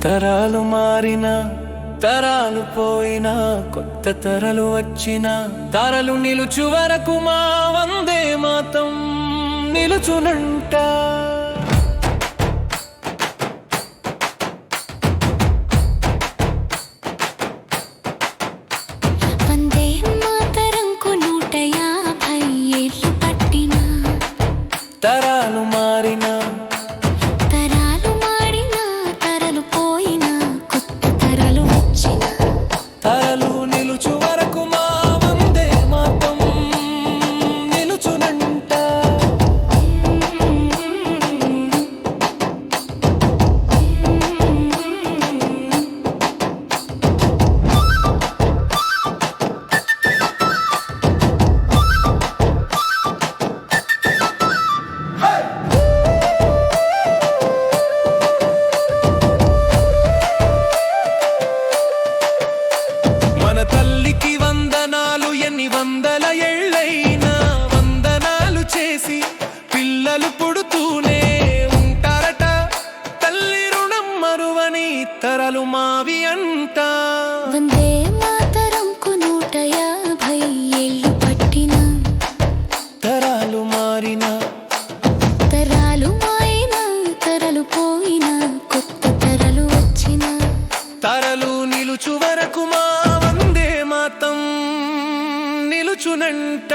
తరాలు మారినా తరాలు పోయినా కొత్త తరాలు వచ్చినా తరాలు నిలుచు వరకు మా వందే మాతం నిలుచునంట. వందే మాతరంకు 150 ఏళ్ళు పట్టినా తరాలు మారినా తరాలు పోయినా కొత్త తరాలు వచ్చినా తరాలు నిలుచు వరకు మా వందే మాతం నిలుచునంట. మన తల్లికి వందనాలు, ఎన్ని వందల ఏళ్ళైనా వందనాలు చేసి పిల్లలు పుడుతూనే ఉంటారట. తల్లి రుణం మరువని తరాలు మావి అంట. వందే మాతరంకు 150 ఏళ్ళు పట్టినా తరాలు మారినా తరాలు పోయినా కొత్త తరాలు వచ్చినా తరాలు నిలుచు వరకు మా వందే మాతం నిలుచునంట.